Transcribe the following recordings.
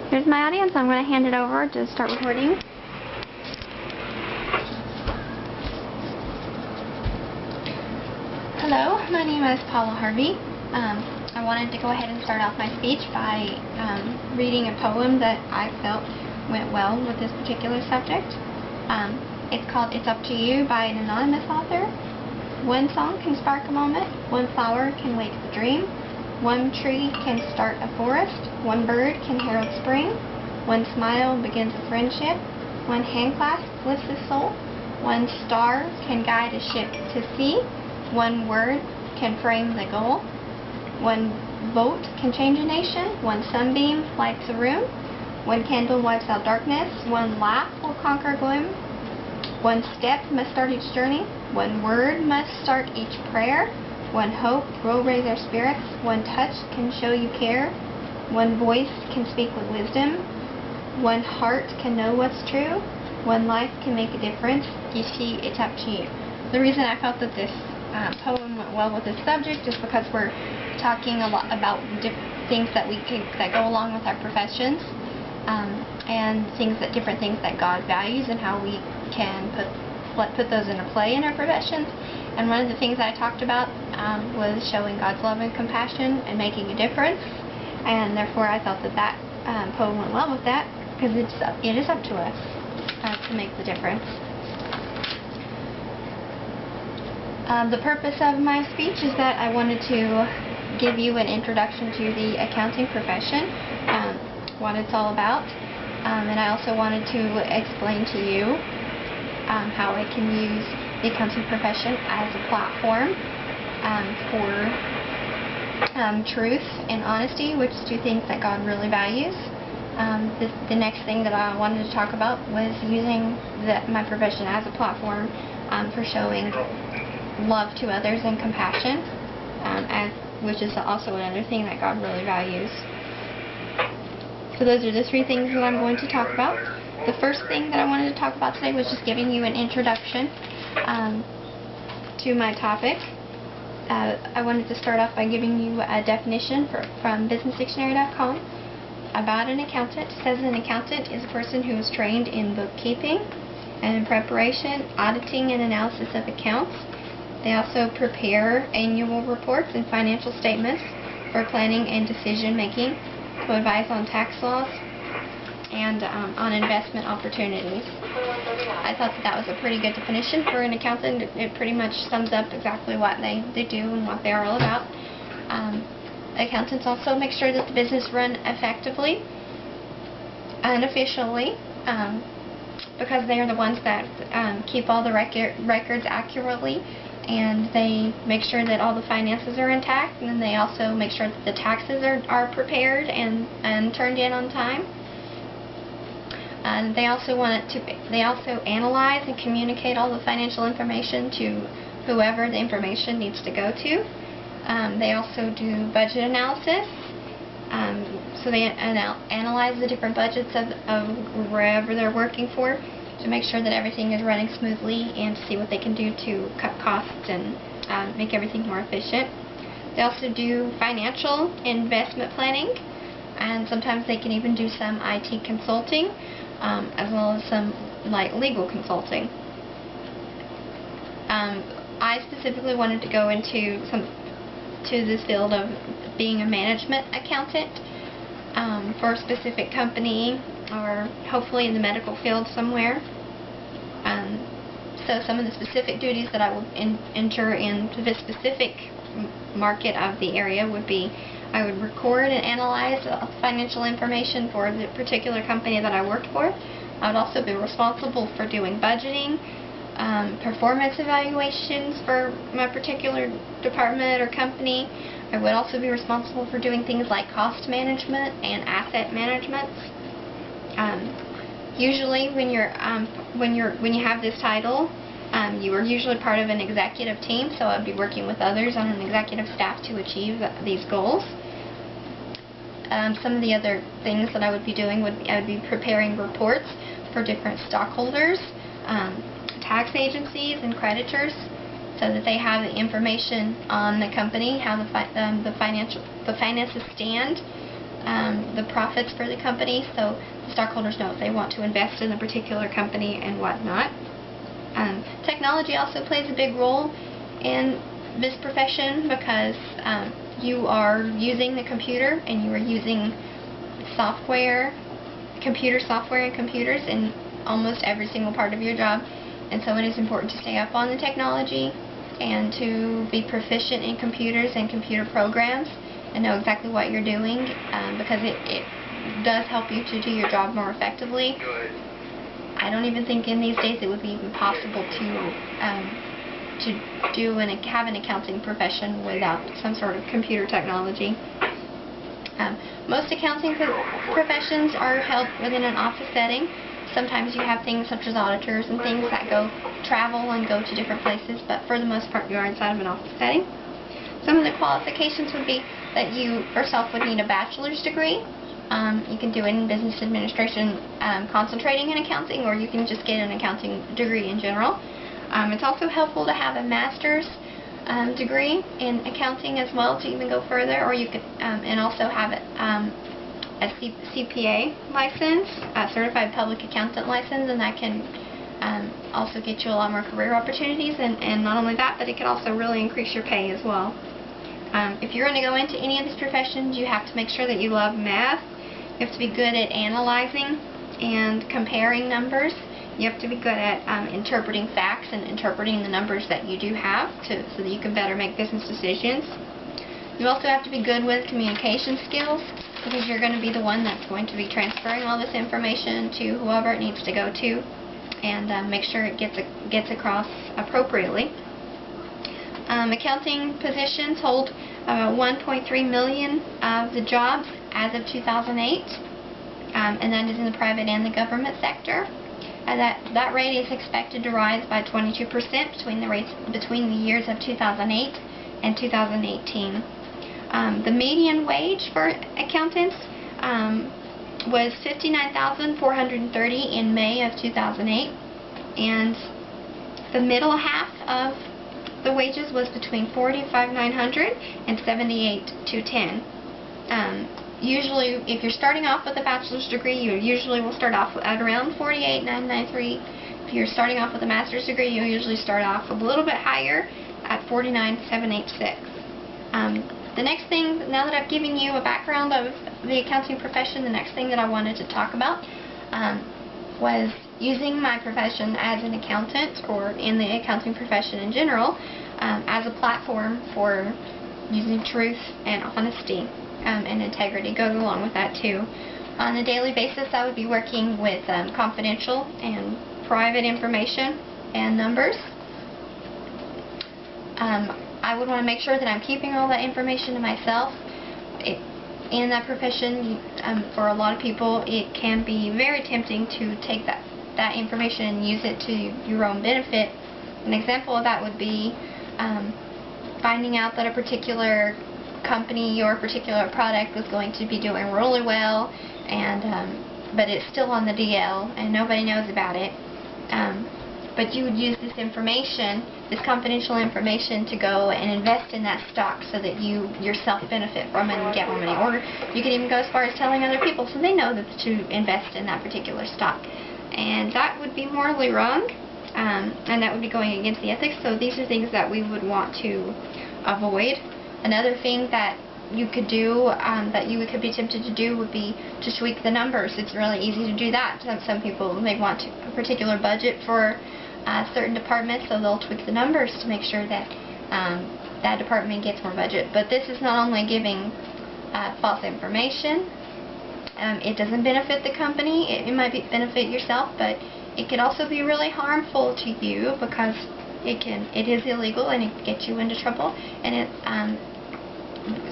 Here's my audience. I'm going to hand it over to start recording. Hello, my name is Paula Harvey. I wanted to go ahead and start off my speech by reading a poem that I felt went well with this particular subject. It's called It's Up to You by an anonymous author. One song can spark a moment, one flower can wake the dream, one tree can start a forest, one bird can herald spring, one smile begins a friendship, one hand clasp lifts a soul, one star can guide a ship to sea, one word can frame the goal, one vote can change a nation, one sunbeam lights a room, one candle wipes out darkness, one laugh will conquer gloom, one step must start each journey, one word must start each prayer, one hope will raise our spirits, one touch can show you care, one voice can speak with wisdom, one heart can know what's true, one life can make a difference. You see, it's up to you. The reason I felt that this poem went well with this subject is because we're talking a lot about things that go along with our professions, and different things that God values and how we can put those into play in our professions. And one of the things I talked about was showing God's love and compassion and making a difference, and therefore I felt that poem went well with that, because it is up to us to make the difference. The purpose of my speech is that I wanted to give you an introduction to the accounting profession, what it's all about, and I also wanted to explain to you how I can use the accounting profession as a platform for truth and honesty, which is two things that God really values. The next thing that I wanted to talk about was using my profession as a platform for showing love to others and compassion, which is also another thing that God really values. So those are the three things that I'm going to talk about. The first thing that I wanted to talk about today was just giving you an introduction to my topic. I wanted to start off by giving you a definition from businessdictionary.com about an accountant. It says an accountant is a person who is trained in bookkeeping and in preparation, auditing, and analysis of accounts. They also prepare annual reports and financial statements for planning and decision making, to advise on tax laws, and on investment opportunities. I thought that was a pretty good definition for an accountant. It pretty much sums up exactly what they do and what they are all about. Accountants also make sure that the business run effectively and efficiently, because they are the ones that keep all the records accurately, and they make sure that all the finances are intact, and then they also make sure that the taxes are prepared and turned in on time. They also analyze and communicate all the financial information to whoever the information needs to go to. They also do budget analysis. So they analyze the different budgets of wherever they're working for, to make sure that everything is running smoothly and to see what they can do to cut costs and make everything more efficient. They also do financial investment planning, and sometimes they can even do some IT consulting, as well as some legal consulting. I specifically wanted to go into this field of being a management accountant for a specific company, or hopefully in the medical field somewhere. So some of the specific duties that I will enter into this specific market of the area would be, I would record and analyze financial information for the particular company that I worked for. I would also be responsible for doing budgeting, performance evaluations for my particular department or company. I would also be responsible for doing things like cost management and asset management. Usually, when you have this title, you are usually part of an executive team. So I'd be working with others on an executive staff to achieve these goals. Some of the other things that I would be doing I would be preparing reports for different stockholders, tax agencies, and creditors, so that they have the information on the company, how the finances stand, the profits for the company, so the stockholders know if they want to invest in a particular company and whatnot. Technology also plays a big role in this profession because you are using the computer and you are using software, computer software and computers in almost every single part of your job, and so it is important to stay up on the technology and to be proficient in computers and computer programs and know exactly what you're doing, because it does help you to do your job more effectively. I don't even think in these days it would be even possible to have an accounting profession without some sort of computer technology. Most accounting professions are held within an office setting. Sometimes you have things such as auditors and things that travel and go to different places, but for the most part you are inside of an office setting. Some of the qualifications would be that you first off would need a bachelor's degree. You can do it in business administration concentrating in accounting, or you can just get an accounting degree in general. It's also helpful to have a master's degree in accounting as well to even go further, or you could and also have a CPA license, a certified public accountant license, and that can also get you a lot more career opportunities, and not only that, but it can also really increase your pay as well. If you're going to go into any of these professions, you have to make sure that you love math. You have to be good at analyzing and comparing numbers. You have to be good at interpreting facts and interpreting the numbers that you do have so that you can better make business decisions. You also have to be good with communication skills, because you're going to be the one that's going to be transferring all this information to whoever it needs to go to, and make sure it gets across appropriately. Accounting positions hold 1.3 million of the jobs as of 2008, and that is in the private and the government sector. That rate is expected to rise by 22% between the years of 2008 and 2018. The median wage for accountants was $59,430 in May of 2008, and the middle half of the wages was between $45,900 and $78,210. Usually, if you're starting off with a bachelor's degree, you usually will start off at around $48,993. If you're starting off with a master's degree, you'll usually start off a little bit higher at $49,786. The next thing, now that I've given you a background of the accounting profession, the next thing that I wanted to talk about was using my profession as an accountant, or in the accounting profession in general, as a platform for using truth and honesty and integrity goes along with that too. On a daily basis, I would be working with confidential and private information and numbers. I would want to make sure that I'm keeping all that information to myself. In that profession, for a lot of people, it can be very tempting to take that information and use it to your own benefit. An example of that would be finding out that a particular company or a particular product was going to be doing really well, and but it's still on the DL and nobody knows about it. But you would use this information, this confidential information, to go and invest in that stock so that you yourself benefit from it and get more money. Or you could even go as far as telling other people so they know that to invest in that particular stock. And that would be morally wrong, and that would be going against the ethics. So these are things that we would want to avoid. Another thing that you could do, that you could be tempted to do, would be to tweak the numbers. It's really easy to do that. Some people may want a particular budget for certain departments, so they'll tweak the numbers to make sure that that department gets more budget. But this is not only giving false information. It doesn't benefit the company. It might benefit yourself, but it could also be really harmful to you, because it is illegal and it can get you into trouble. And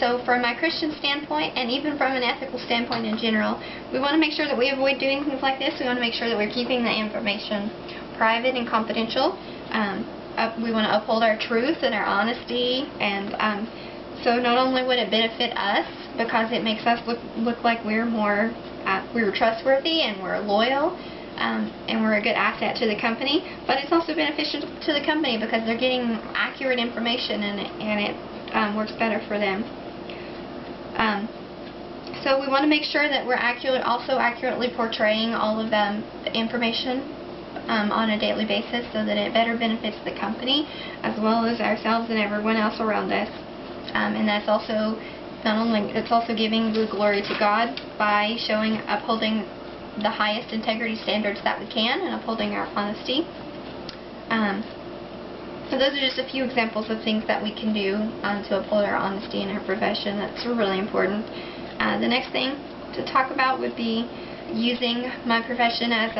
so from my Christian standpoint, and even from an ethical standpoint in general, we want to make sure that we avoid doing things like this. We want to make sure that we're keeping the information private and confidential. We want to uphold our truth and our honesty, and so not only would it benefit us because it makes us look like we're trustworthy and we're loyal, and we're a good asset to the company, but it's also beneficial to the company because they're getting accurate information, and it works better for them. So we want to make sure that we're also accurately portraying all of the information on a daily basis so that it better benefits the company as well as ourselves and everyone else around us. And that's also it's also giving the glory to God by upholding the highest integrity standards that we can and upholding our honesty. So those are just a few examples of things that we can do to uphold our honesty in our profession. That's really important. The next thing to talk about would be using my profession as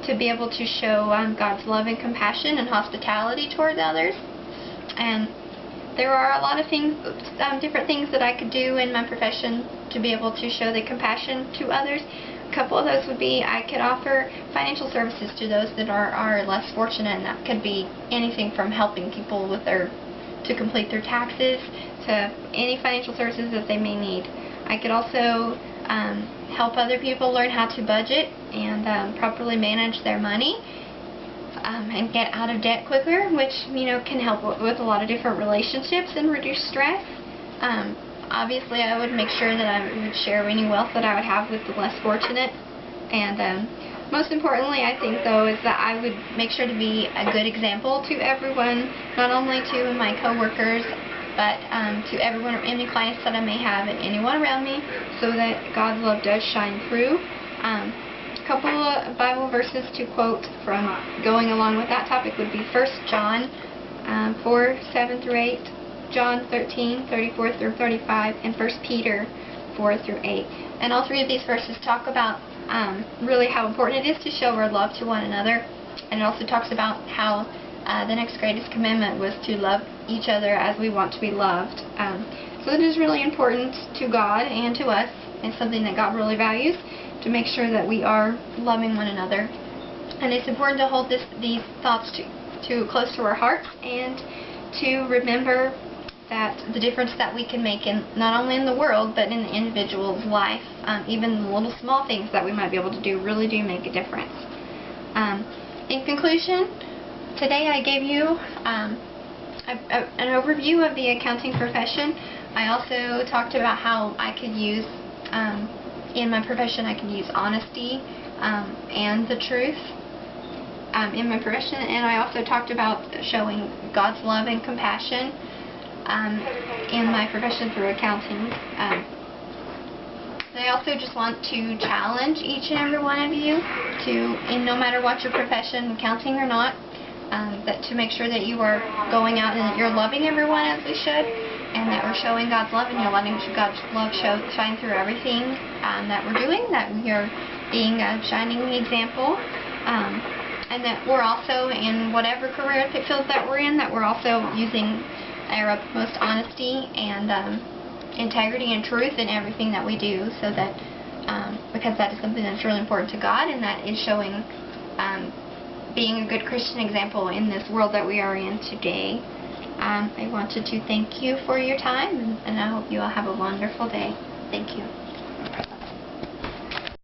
to be able to show God's love and compassion and hospitality towards others. And there are a lot of things, different things that I could do in my profession to be able to show the compassion to others. A couple of those would be I could offer financial services to those that are less fortunate, and that could be anything from helping people with to complete their taxes to any financial services that they may need. I could also help other people learn how to budget and properly manage their money and get out of debt quicker, which can help with a lot of different relationships and reduce stress. Obviously, I would make sure that I would share any wealth that I would have with the less fortunate. And most importantly, I think, though, is that I would make sure to be a good example to everyone, not only to my coworkers, but to everyone or any clients that I may have and anyone around me, so that God's love does shine through. A couple of Bible verses to quote from going along with that topic would be 1 John 4:7-8, John 13:34-35, and 1 Peter 4-8. And all three of these verses talk about really how important it is to show our love to one another. And it also talks about how the next greatest commandment was to love each other as we want to be loved. So it is really important to God and to us, and something that God really values, to make sure that we are loving one another. And it's important to hold these thoughts too close to our hearts, and to remember that the difference that we can make not only in the world but in the individual's life, even the little small things that we might be able to do really do make a difference. In conclusion, today I gave you an overview of the accounting profession. I also talked about how I could use, in my profession, I could use honesty and the truth in my profession, and I also talked about showing God's love and compassion in my profession through accounting. I also just want to challenge each and every one of you to, no matter what your profession, accounting or not, to make sure that you are going out and that you're loving everyone as we should, and that we're showing God's love, and you're letting God's love shine through everything that we're doing, that we are being a shining example, and that we're also, in whatever career field that we're in, that we're also using our utmost honesty and integrity and truth in everything that we do, so that because that is something that's really important to God, and that is showing being a good Christian example in this world that we are in today. I wanted to thank you for your time, and I hope you all have a wonderful day. Thank you.